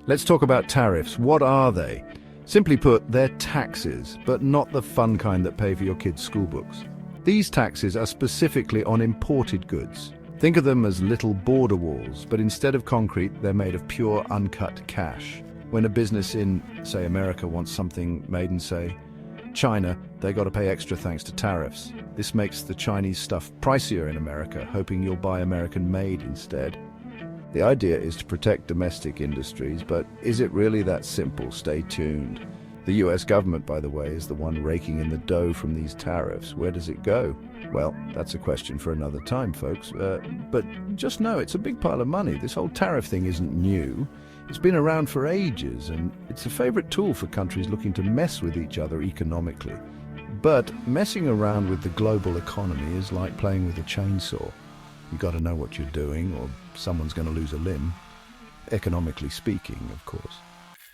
Let's talk about tariffs. What are they? Simply put, they're taxes, but not the fun kind that pay for your kids' school books. These taxes are specifically on imported goods. Think of them as little border walls, but instead of concrete, they're made of pure, uncut cash. When a business in, say, America wants something made in, say, China, they got to pay extra thanks to tariffs. This makes the Chinese stuff pricier in America, hoping you'll buy American-made instead. The idea is to protect domestic industries, but is it really that simple? Stay tuned. The US government, by the way, is the one raking in the dough from these tariffs. Where does it go? Well, that's a question for another time, folks. But just know it's a big pile of money. This whole tariff thing isn't new. It's been around for ages, and it's a favorite tool for countries looking to mess with each other economically. But messing around with the global economy is like playing with a chainsaw. You've got to know what you're doing, or someone's going to lose a limb. Economically speaking, of course.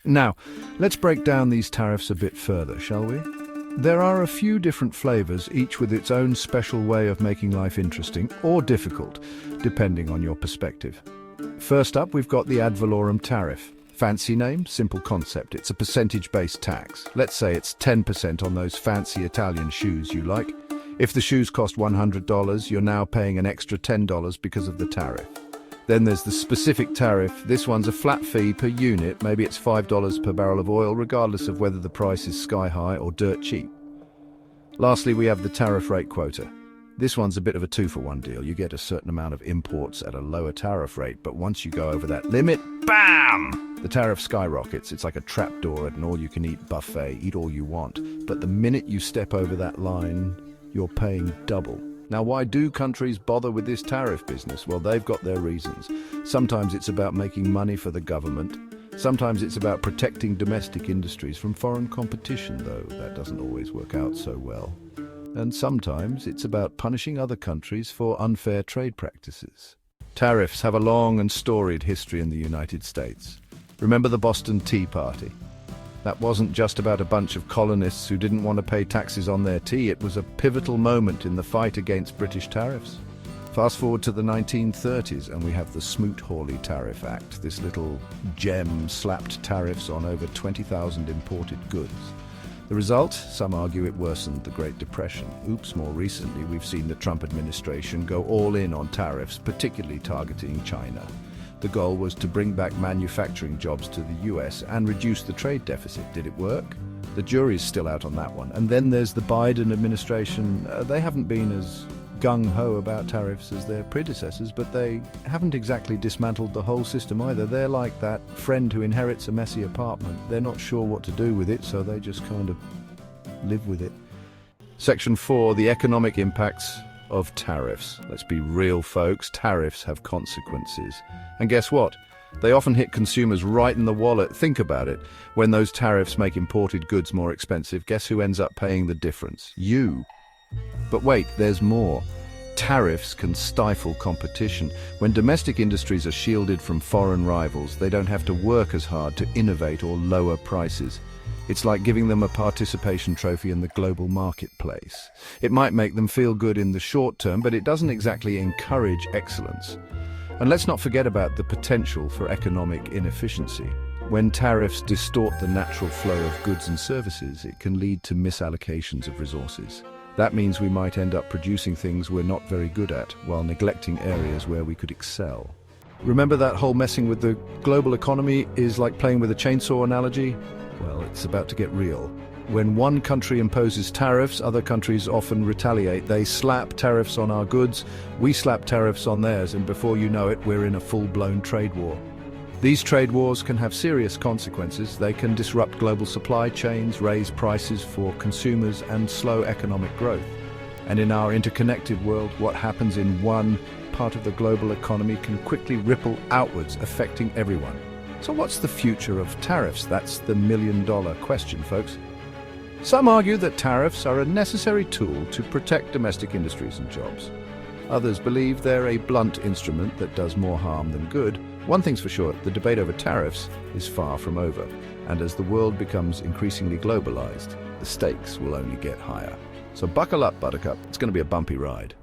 Now, let's break down these tariffs a bit further, shall we? There are a few different flavors, each with its own special way of making life interesting or difficult, depending on your perspective. First up, we've got the ad valorem tariff. Fancy name, simple concept. It's a percentage-based tax. Let's say it's 10% on those fancy Italian shoes you like. If the shoes cost $100, you're now paying an extra $10 because of the tariff. Then there's the specific tariff. This one's a flat fee per unit. Maybe it's $5 per barrel of oil, regardless of whether the price is sky high or dirt cheap. Lastly, we have the tariff rate quota. This one's a bit of a two-for-one deal. You get a certain amount of imports at a lower tariff rate, but once you go over that limit, BAM! The tariff skyrockets. It's like a trapdoor at an all-you-can-eat buffet. Eat all you want. But the minute you step over that line, you're paying double. Now, why do countries bother with this tariff business? Well, they've got their reasons. Sometimes it's about making money for the government. Sometimes it's about protecting domestic industries from foreign competition, though that doesn't always work out so well. And sometimes it's about punishing other countries for unfair trade practices. Tariffs have a long and storied history in the United States. Remember the Boston Tea Party? That wasn't just about a bunch of colonists who didn't want to pay taxes on their tea. It was a pivotal moment in the fight against British tariffs. Fast forward to the 1930s and we have the Smoot-Hawley Tariff Act. This little gem slapped tariffs on over 20,000 imported goods. The result? Some argue it worsened the Great Depression. Oops, more recently we've seen the Trump administration go all in on tariffs, particularly targeting China. The goal was to bring back manufacturing jobs to the US and reduce the trade deficit. Did it work? The jury's still out on that one. And then there's the Biden administration. They haven't been as gung-ho about tariffs as their predecessors, but they haven't exactly dismantled the whole system either. They're like that friend who inherits a messy apartment. They're not sure what to do with it, so they just kind of live with it. Section 4, the economic impacts of tariffs. Let's be real, folks. Tariffs have consequences. And guess what? They often hit consumers right in the wallet. Think about it. When those tariffs make imported goods more expensive, guess who ends up paying the difference? You. But wait, there's more. Tariffs can stifle competition. When domestic industries are shielded from foreign rivals, they don't have to work as hard to innovate or lower prices. It's like giving them a participation trophy in the global marketplace. It might make them feel good in the short term, but it doesn't exactly encourage excellence. And let's not forget about the potential for economic inefficiency. When tariffs distort the natural flow of goods and services, it can lead to misallocations of resources. That means we might end up producing things we're not very good at, while neglecting areas where we could excel. Remember that whole messing with the global economy is like playing with a chainsaw analogy? Well, it's about to get real. When one country imposes tariffs, other countries often retaliate. They slap tariffs on our goods, we slap tariffs on theirs, and before you know it, we're in a full-blown trade war. These trade wars can have serious consequences. They can disrupt global supply chains, raise prices for consumers, and slow economic growth. And in our interconnected world, what happens in one part of the global economy can quickly ripple outwards, affecting everyone. So what's the future of tariffs? That's the million-dollar question, folks. Some argue that tariffs are a necessary tool to protect domestic industries and jobs. Others believe they're a blunt instrument that does more harm than good. One thing's for sure, the debate over tariffs is far from over. And as the world becomes increasingly globalized, the stakes will only get higher. So buckle up, Buttercup. It's going to be a bumpy ride.